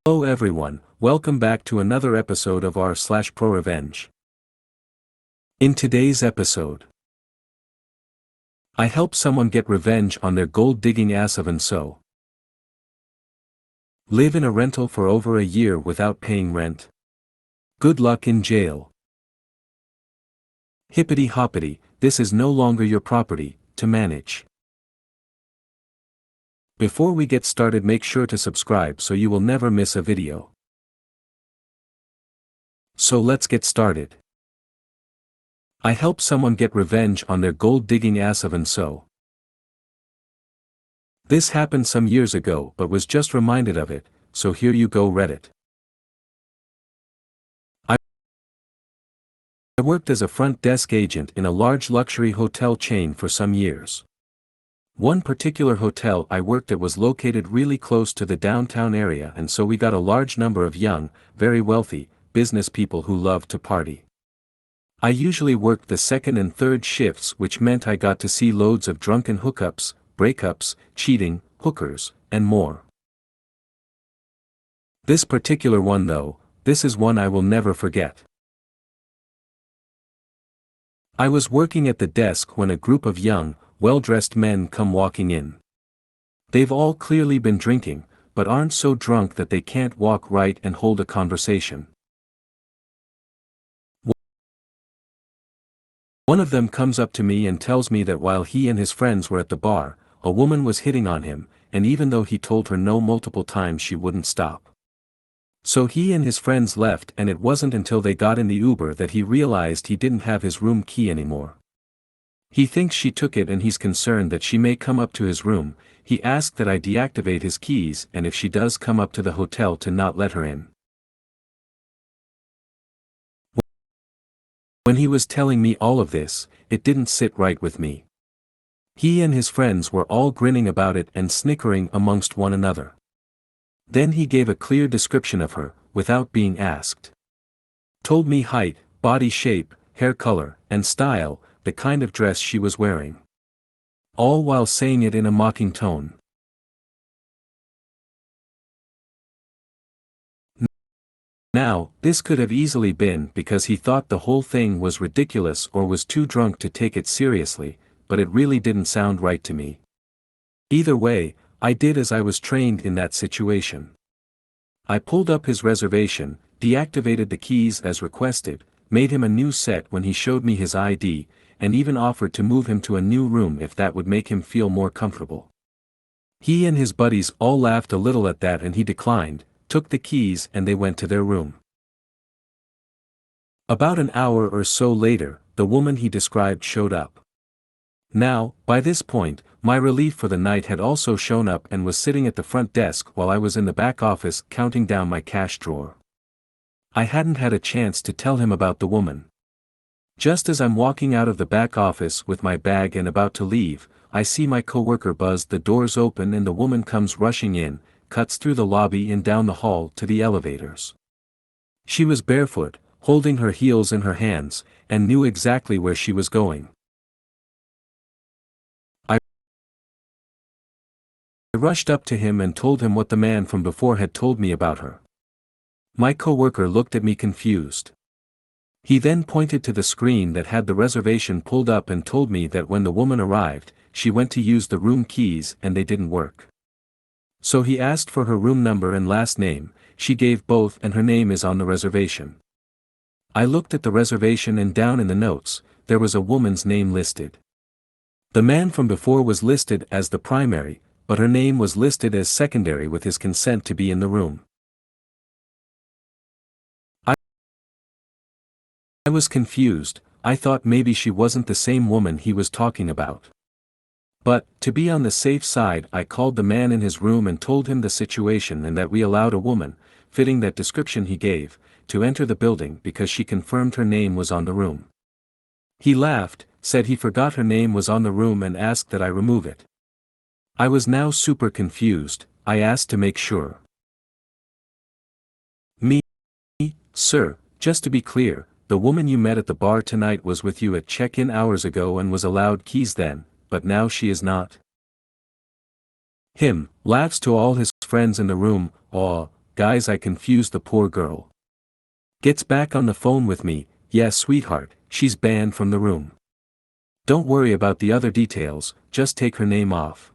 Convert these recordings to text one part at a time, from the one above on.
Hello everyone, welcome back to another episode of r/ProRevenge. In today's episode, I help someone get revenge on their gold-digging ass of and so. Live in a rental for over a year without paying rent. Good luck in jail. Hippity hoppity, this is no longer your property to manage. Before we get started, make sure to subscribe so you will never miss a video. So let's get started. I help someone get revenge on their gold-digging ass of and so. This happened some years ago but was just reminded of it, so here you go Reddit. I worked as a front desk agent in a large luxury hotel chain for some years. One particular hotel I worked at was located really close to the downtown area, and so we got a large number of young, very wealthy, business people who loved to party. I usually worked the second and third shifts, which meant I got to see loads of drunken hookups, breakups, cheating, hookers, and more. This particular one though, this is one I will never forget. I was working at the desk when a group of young, well-dressed men come walking in. They've all clearly been drinking, but aren't so drunk that they can't walk right and hold a conversation. One of them comes up to me and tells me that while he and his friends were at the bar, a woman was hitting on him, and even though he told her no multiple times, she wouldn't stop. So he and his friends left, and it wasn't until they got in the Uber that he realized he didn't have his room key anymore. He thinks she took it and he's concerned that she may come up to his room. He asked that I deactivate his keys, and if she does come up to the hotel to not let her in. When he was telling me all of this, it didn't sit right with me. He and his friends were all grinning about it and snickering amongst one another. Then he gave a clear description of her, without being asked. Told me height, body shape, hair color, and style, the kind of dress she was wearing. All while saying it in a mocking tone. Now, this could have easily been because he thought the whole thing was ridiculous or was too drunk to take it seriously, but it really didn't sound right to me. Either way, I did as I was trained in that situation. I pulled up his reservation, deactivated the keys as requested, made him a new set when he showed me his ID, and even offered to move him to a new room if that would make him feel more comfortable. He and his buddies all laughed a little at that, and he declined, took the keys, and they went to their room. About an hour or so later, the woman he described showed up. Now, by this point, my relief for the night had also shown up and was sitting at the front desk while I was in the back office counting down my cash drawer. I hadn't had a chance to tell him about the woman. Just as I'm walking out of the back office with my bag and about to leave, I see my coworker buzz the doors open and the woman comes rushing in, cuts through the lobby and down the hall to the elevators. She was barefoot, holding her heels in her hands, and knew exactly where she was going. I rushed up to him and told him what the man from before had told me about her. My coworker looked at me confused. He then pointed to the screen that had the reservation pulled up and told me that when the woman arrived, she went to use the room keys and they didn't work. So he asked for her room number and last name. She gave both and her name is on the reservation. I looked at the reservation and down in the notes, there was a woman's name listed. The man from before was listed as the primary, but her name was listed as secondary with his consent to be in the room. I was confused. I thought maybe she wasn't the same woman he was talking about. But, to be on the safe side, I called the man in his room and told him the situation and that we allowed a woman, fitting that description he gave, to enter the building because she confirmed her name was on the room. He laughed, said he forgot her name was on the room and asked that I remove it. I was now super confused. I asked to make sure. Me? Sir, just to be clear, the woman you met at the bar tonight was with you at check-in hours ago and was allowed keys then, but now she is not. Him, laughs to all his friends in the room, aw, guys, I confused the poor girl. Gets back on the phone with me, yeah sweetheart, she's banned from the room. Don't worry about the other details, just take her name off.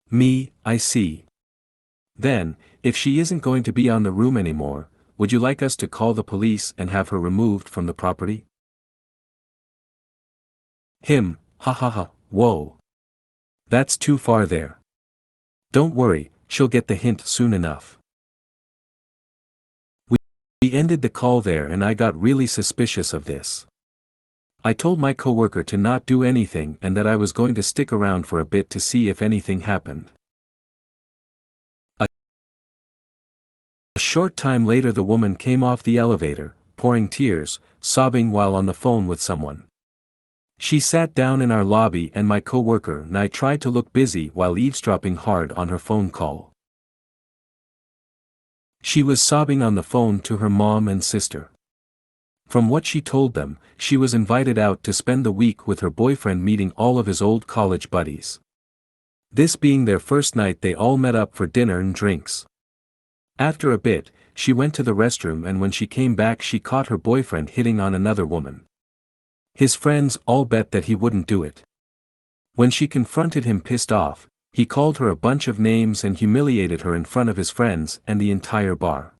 Me, I see. Then, if she isn't going to be on the room anymore, would you like us to call the police and have her removed from the property? Him, ha ha ha, whoa. That's too far there. Don't worry, she'll get the hint soon enough. We ended the call there and I got really suspicious of this. I told my coworker to not do anything and that I was going to stick around for a bit to see if anything happened. A short time later the woman came off the elevator, pouring tears, sobbing while on the phone with someone. She sat down in our lobby and my coworker and I tried to look busy while eavesdropping hard on her phone call. She was sobbing on the phone to her mom and sister. From what she told them, she was invited out to spend the week with her boyfriend meeting all of his old college buddies. This being their first night, they all met up for dinner and drinks. After a bit, she went to the restroom and when she came back she caught her boyfriend hitting on another woman. His friends all bet that he wouldn't do it. When she confronted him pissed off, he called her a bunch of names and humiliated her in front of his friends and the entire bar.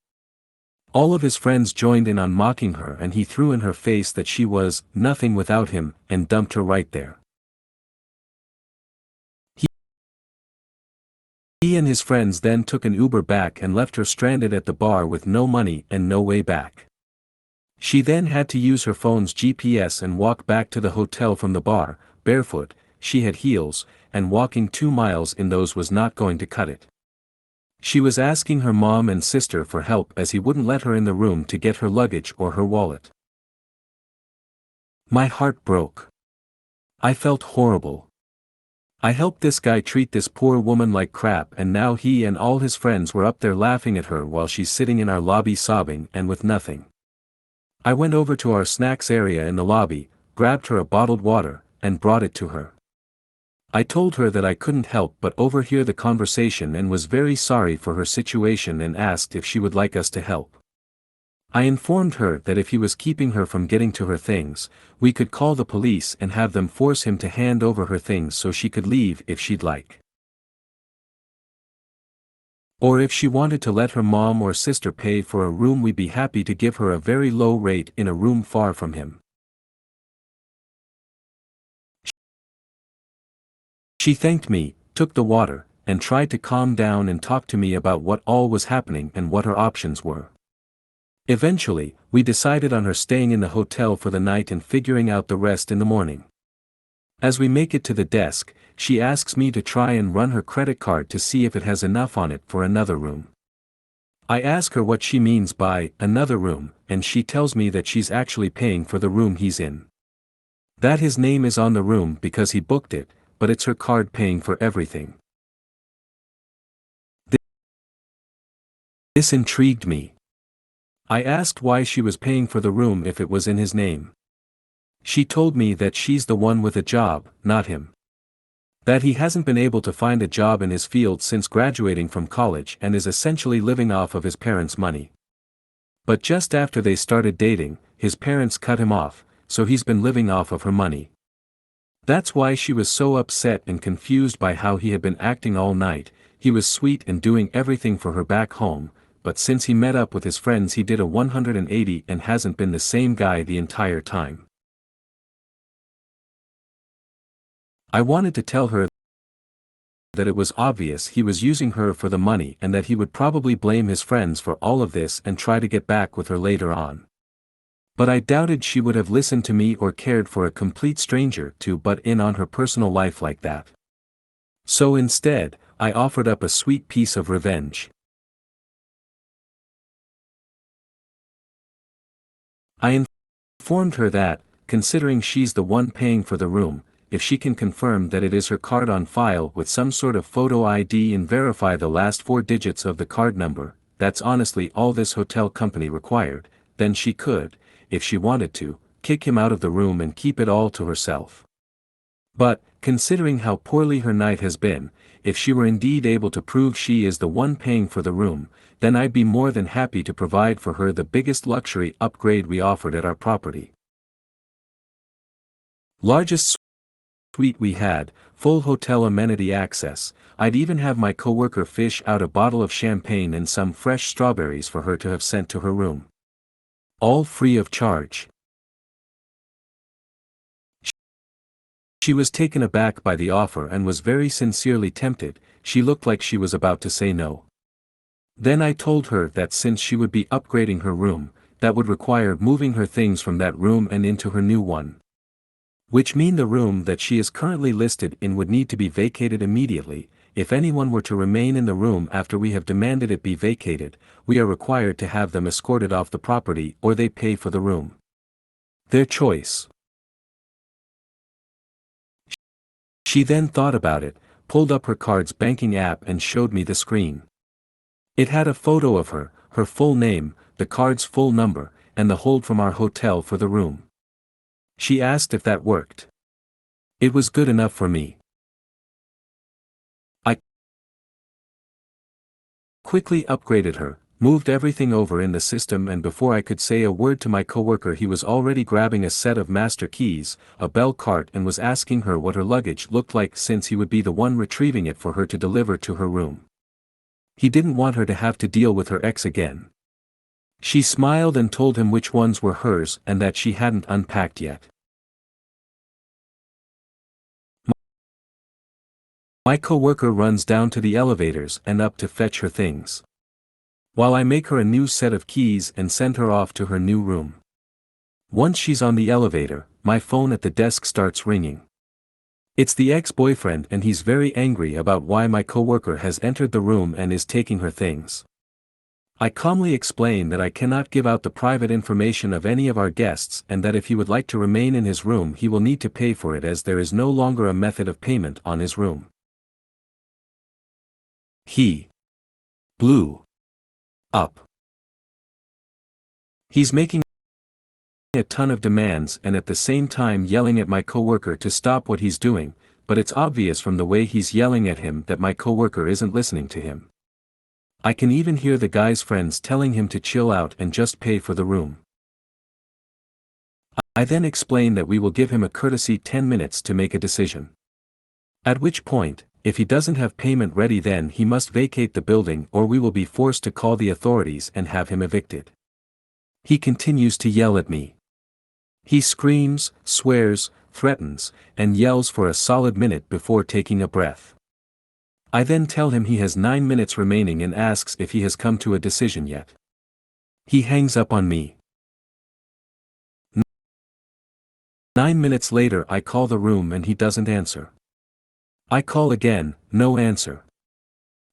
All of his friends joined in on mocking her and he threw in her face that she was nothing without him and dumped her right there. He and his friends then took an Uber back and left her stranded at the bar with no money and no way back. She then had to use her phone's GPS and walk back to the hotel from the bar, barefoot, she had heels, and walking 2 miles in those was not going to cut it. She was asking her mom and sister for help as he wouldn't let her in the room to get her luggage or her wallet. My heart broke. I felt horrible. I helped this guy treat this poor woman like crap and now he and all his friends were up there laughing at her while she's sitting in our lobby sobbing and with nothing. I went over to our snacks area in the lobby, grabbed her a bottled water, and brought it to her. I told her that I couldn't help but overhear the conversation and was very sorry for her situation and asked if she would like us to help. I informed her that if he was keeping her from getting to her things, we could call the police and have them force him to hand over her things so she could leave if she'd like. Or if she wanted to let her mom or sister pay for a room, we'd be happy to give her a very low rate in a room far from him. She thanked me, took the water, and tried to calm down and talk to me about what all was happening and what her options were. Eventually, we decided on her staying in the hotel for the night and figuring out the rest in the morning. As we make it to the desk, she asks me to try and run her credit card to see if it has enough on it for another room. I ask her what she means by another room, and she tells me that she's actually paying for the room he's in. That his name is on the room because he booked it, but it's her card paying for everything. This intrigued me. I asked why she was paying for the room if it was in his name. She told me that she's the one with a job, not him. That he hasn't been able to find a job in his field since graduating from college and is essentially living off of his parents' money. But just after they started dating, his parents cut him off, so he's been living off of her money. That's why she was so upset and confused by how he had been acting all night. He was sweet and doing everything for her back home, but since he met up with his friends he did a 180 and hasn't been the same guy the entire time. I wanted to tell her that it was obvious he was using her for the money and that he would probably blame his friends for all of this and try to get back with her later on. But I doubted she would have listened to me or cared for a complete stranger to butt in on her personal life like that. So instead, I offered up a sweet piece of revenge. I informed her that, considering she's the one paying for the room, if she can confirm that it is her card on file with some sort of photo ID and verify the last 4 digits of the card number, that's honestly all this hotel company required, then she could, if she wanted to, kick him out of the room and keep it all to herself. But, considering how poorly her night has been, if she were indeed able to prove she is the one paying for the room, then I'd be more than happy to provide for her the biggest luxury upgrade we offered at our property. Largest suite we had, full hotel amenity access. I'd even have my coworker fish out a bottle of champagne and some fresh strawberries for her to have sent to her room. All free of charge. She was taken aback by the offer and was very sincerely tempted. She looked like she was about to say no. Then I told her that since she would be upgrading her room, that would require moving her things from that room and into her new one. Which mean the room that she is currently listed in would need to be vacated immediately. If anyone were to remain in the room after we have demanded it be vacated, we are required to have them escorted off the property or they pay for the room. Their choice. She then thought about it, pulled up her card's banking app and showed me the screen. It had a photo of her, her full name, the card's full number, and the hold from our hotel for the room. She asked if that worked. It was good enough for me. I quickly upgraded her, moved everything over in the system, and before I could say a word to my coworker he was already grabbing a set of master keys, a bell cart, and was asking her what her luggage looked like since he would be the one retrieving it for her to deliver to her room. He didn't want her to have to deal with her ex again. She smiled and told him which ones were hers and that she hadn't unpacked yet. My coworker runs down to the elevators and up to fetch her things, while I make her a new set of keys and send her off to her new room. Once she's on the elevator, my phone at the desk starts ringing. It's the ex-boyfriend and he's very angry about why my coworker has entered the room and is taking her things. I calmly explain that I cannot give out the private information of any of our guests and that if he would like to remain in his room he will need to pay for it as there is no longer a method of payment on his room. He blew up. He's making a ton of demands and at the same time yelling at my coworker to stop what he's doing, but it's obvious from the way he's yelling at him that my coworker isn't listening to him. I can even hear the guy's friends telling him to chill out and just pay for the room. I then explain that we will give him a courtesy 10 minutes to make a decision. At which point, if he doesn't have payment ready then he must vacate the building or we will be forced to call the authorities and have him evicted. He continues to yell at me. He screams, swears, threatens, and yells for a solid minute before taking a breath. I then tell him he has 9 minutes remaining and asks if he has come to a decision yet. He hangs up on me. 9 minutes later I call the room and he doesn't answer. I call again, no answer.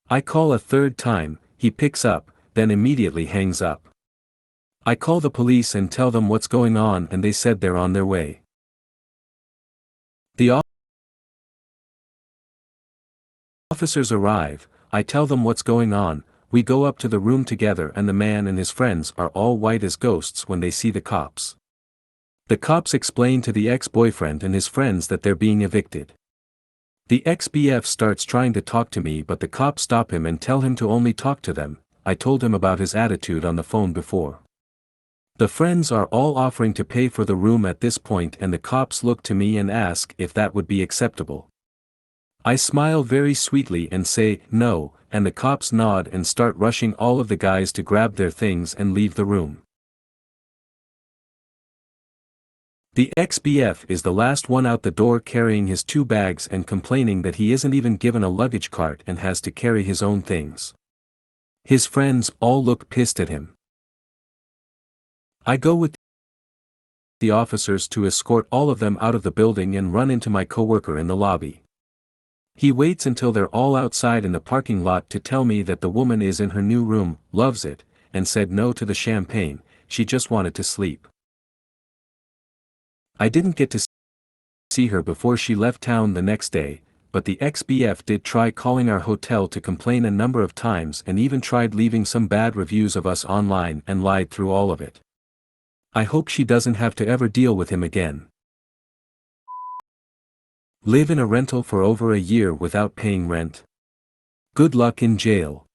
I call a third time, he picks up, then immediately hangs up. I call the police and tell them what's going on and they said they're on their way. The officers arrive, I tell them what's going on, we go up to the room together and the man and his friends are all white as ghosts when they see the cops. The cops explain to the ex-boyfriend and his friends that they're being evicted. The ex-BF starts trying to talk to me but the cops stop him and tell him to only talk to them. I told him about his attitude on the phone before. The friends are all offering to pay for the room at this point and the cops look to me and ask if that would be acceptable. I smile very sweetly and say, no, and the cops nod and start rushing all of the guys to grab their things and leave the room. The ex-BF is the last one out the door carrying his 2 bags and complaining that he isn't even given a luggage cart and has to carry his own things. His friends all look pissed at him. I go with the officers to escort all of them out of the building and run into my coworker in the lobby. He waits until they're all outside in the parking lot to tell me that the woman is in her new room, loves it, and said no to the champagne, she just wanted to sleep. I didn't get to see her before she left town the next day, but the ex-BF did try calling our hotel to complain a number of times and even tried leaving some bad reviews of us online and lied through all of it. I hope she doesn't have to ever deal with him again. Live in a rental for over a year without paying rent? Good luck in jail.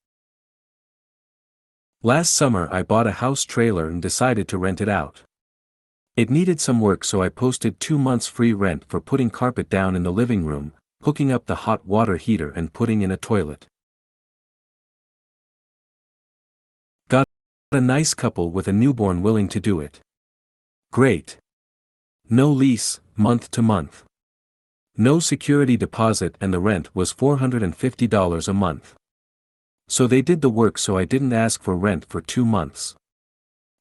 Last summer I bought a house trailer and decided to rent it out. It needed some work, so I posted 2 months free rent for putting carpet down in the living room, hooking up the hot water heater and putting in a toilet. Got a nice couple with a newborn willing to do it. Great. No lease, month to month. No security deposit, and the rent was $450 a month. So they did the work, so I didn't ask for rent for 2 months.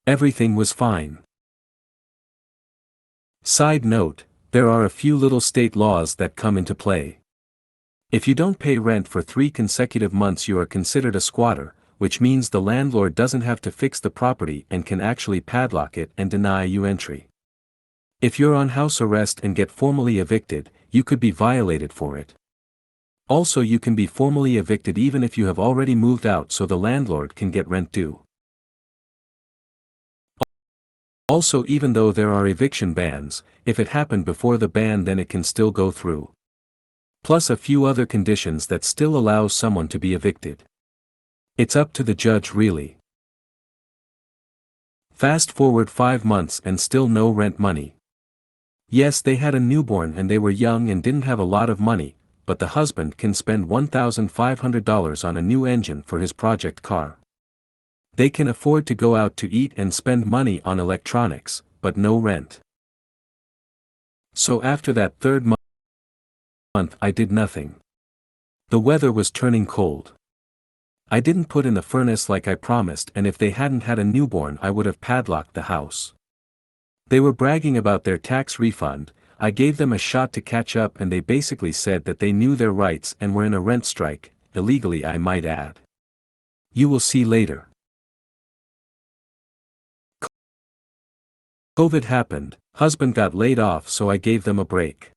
Everything was fine. Side note, there are a few little state laws that come into play. If you don't pay rent for 3 consecutive months, you are considered a squatter, which means the landlord doesn't have to fix the property and can actually padlock it and deny you entry. If you're on house arrest and get formally evicted, you could be violated for it. Also, you can be formally evicted even if you have already moved out, so the landlord can get rent due. Also, even though there are eviction bans, if it happened before the ban, then it can still go through. Plus a few other conditions that still allow someone to be evicted. It's up to the judge, really. Fast forward 5 months and still no rent money. Yes, they had a newborn and they were young and didn't have a lot of money, but the husband can spend $1,500 on a new engine for his project car. They can afford to go out to eat and spend money on electronics, but no rent. So after that 3rd month I did nothing. The weather was turning cold. I didn't put in the furnace like I promised, and if they hadn't had a newborn I would have padlocked the house. They were bragging about their tax refund. I gave them a shot to catch up, and they basically said that they knew their rights and were in a rent strike, illegally I might add. You will see later. COVID happened, husband got laid off, so I gave them a break.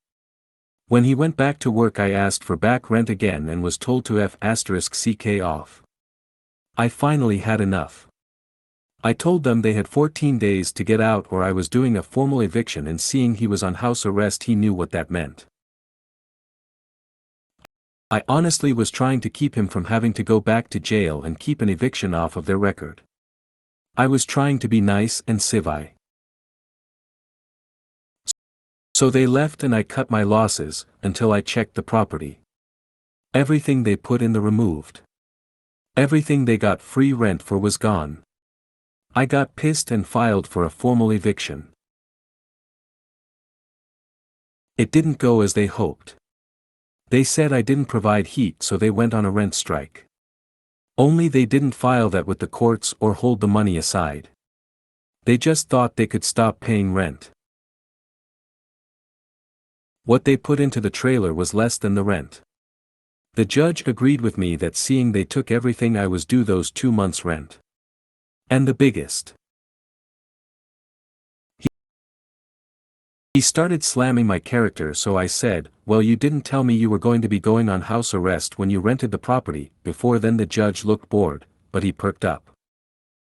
When he went back to work I asked for back rent again and was told to F***ck off. I finally had enough. I told them they had 14 days to get out or I was doing a formal eviction, and seeing he was on house arrest he knew what that meant. I honestly was trying to keep him from having to go back to jail and keep an eviction off of their record. I was trying to be nice and civil. So they left and I cut my losses, until I checked the property. Everything they put in the removed. Everything they got free rent for was gone. I got pissed and filed for a formal eviction. It didn't go as they hoped. They said I didn't provide heat, so they went on a rent strike. Only they didn't file that with the courts or hold the money aside. They just thought they could stop paying rent. What they put into the trailer was less than the rent. The judge agreed with me that seeing they took everything I was due those 2 months' rent. And the biggest. He started slamming my character, so I said, "Well, you didn't tell me you were going to be going on house arrest when you rented the property." Before then the judge looked bored, but he perked up.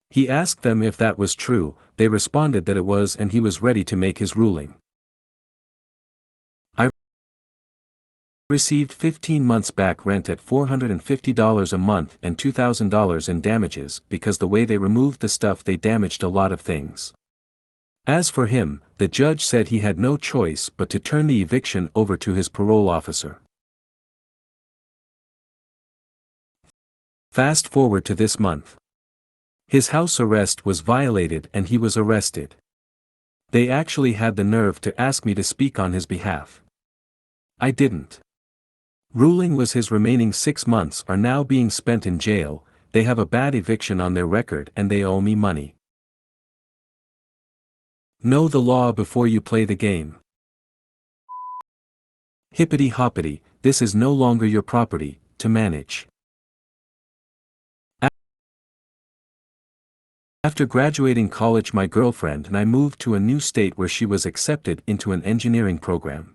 He asked them if that was true, they responded that it was, and he was ready to make his ruling. I received 15 months back rent at $450 a month and $2,000 in damages because the way they removed the stuff they damaged a lot of things. As for him, the judge said he had no choice but to turn the eviction over to his parole officer. Fast forward to this month. His house arrest was violated and he was arrested. They actually had the nerve to ask me to speak on his behalf. I didn't. Ruling was his remaining 6 months are now being spent in jail. They have a bad eviction on their record and they owe me money. Know the law before you play the game. Hippity hoppity, this is no longer your property to manage. After graduating college, my girlfriend and I moved to a new state where she was accepted into an engineering program.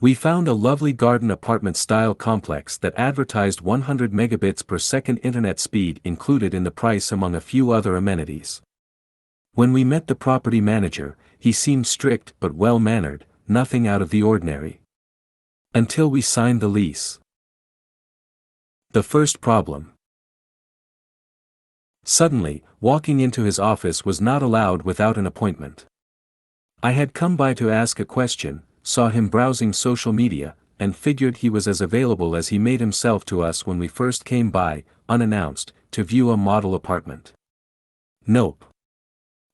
We found a lovely garden apartment style complex that advertised 100 megabits per second internet speed included in the price among a few other amenities. When we met the property manager, he seemed strict but well-mannered, nothing out of the ordinary. Until we signed the lease. The first problem. Suddenly, walking into his office was not allowed without an appointment. I had come by to ask a question, saw him browsing social media, and figured he was as available as he made himself to us when we first came by, unannounced, to view a model apartment. Nope.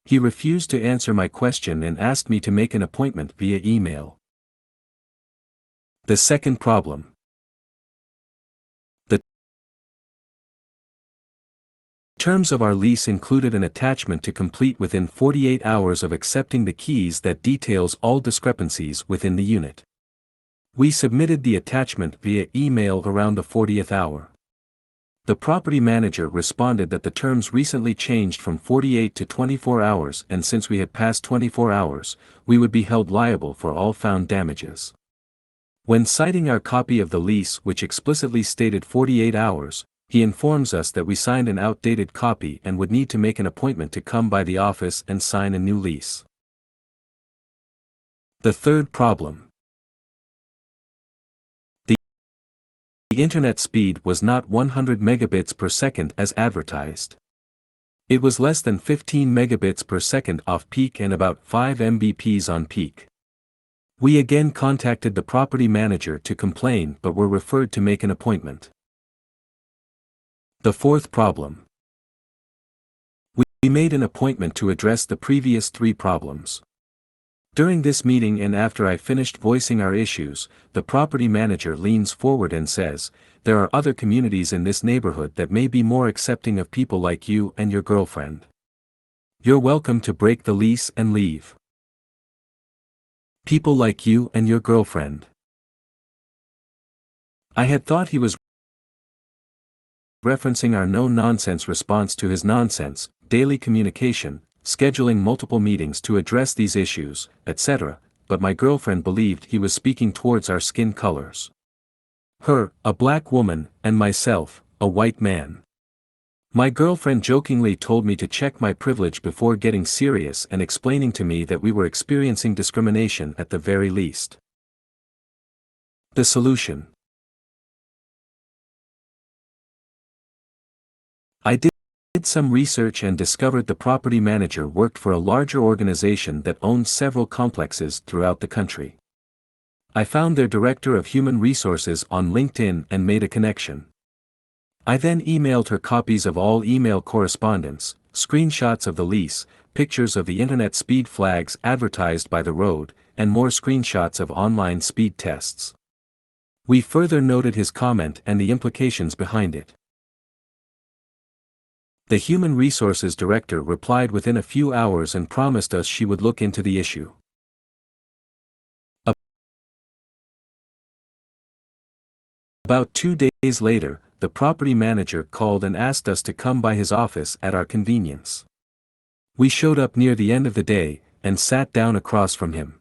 He refused to answer my question and asked me to make an appointment via email. The second problem. The terms of our lease included an attachment to complete within 48 hours of accepting the keys that details all discrepancies within the unit. We submitted the attachment via email around the 40th hour. The property manager responded that the terms recently changed from 48 to 24 hours, and since we had passed 24 hours, we would be held liable for all found damages. When citing our copy of the lease, which explicitly stated 48 hours, he informs us that we signed an outdated copy and would need to make an appointment to come by the office and sign a new lease. The third problem. The internet speed was not 100 megabits per second as advertised. It was less than 15 megabits per second off-peak and about 5 Mbps on peak. We again contacted the property manager to complain but were referred to make an appointment. The fourth problem. We made an appointment to address the previous three problems. During this meeting and after I finished voicing our issues, the property manager leans forward and says, "There are other communities in this neighborhood that may be more accepting of people like you and your girlfriend. You're welcome to break the lease and leave." People like you and your girlfriend. I had thought he was referencing our no-nonsense response to his nonsense, daily communication, scheduling multiple meetings to address these issues, etc., but my girlfriend believed he was speaking towards our skin colors. Her, a black woman, and myself, a white man. My girlfriend jokingly told me to check my privilege before getting serious and explaining to me that we were experiencing discrimination at the very least. The solution. I did some research and discovered the property manager worked for a larger organization that owns several complexes throughout the country. I found their director of human resources on LinkedIn and made a connection. I then emailed her copies of all email correspondence, screenshots of the lease, pictures of the internet speed flags advertised by the road, and more screenshots of online speed tests. We further noted his comment and the implications behind it. The Human Resources Director replied within a few hours and promised us she would look into the issue. About 2 days later, the property manager called and asked us to come by his office at our convenience. We showed up near the end of the day, and sat down across from him.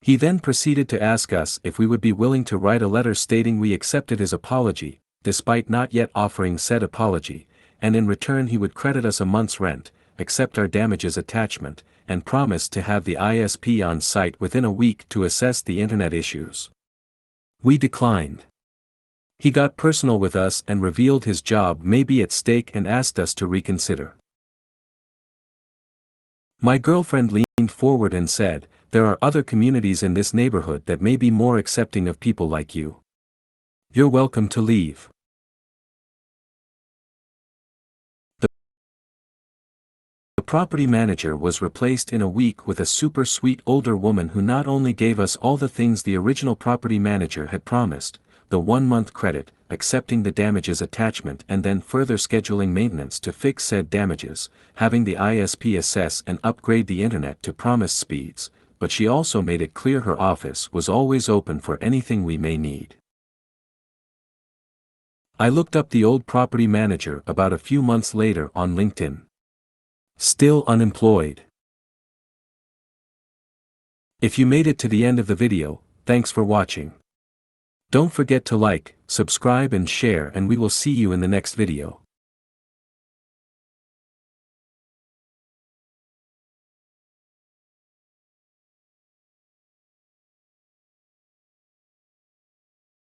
He then proceeded to ask us if we would be willing to write a letter stating we accepted his apology, despite not yet offering said apology, and in return he would credit us a month's rent, accept our damages attachment, and promise to have the ISP on site within a week to assess the internet issues. We declined. He got personal with us and revealed his job may be at stake and asked us to reconsider. My girlfriend leaned forward and said, "There are other communities in this neighborhood that may be more accepting of people like you. You're welcome to leave." The property manager was replaced in a week with a super sweet older woman who not only gave us all the things the original property manager had promised, the 1-month credit, accepting the damages attachment and then further scheduling maintenance to fix said damages, having the ISP assess and upgrade the internet to promised speeds, but she also made it clear her office was always open for anything we may need. I looked up the old property manager about a few months later on LinkedIn. Still unemployed. If you made it to the end of the video, thanks for watching. Don't forget to like, subscribe and share, and we will see you in the next video.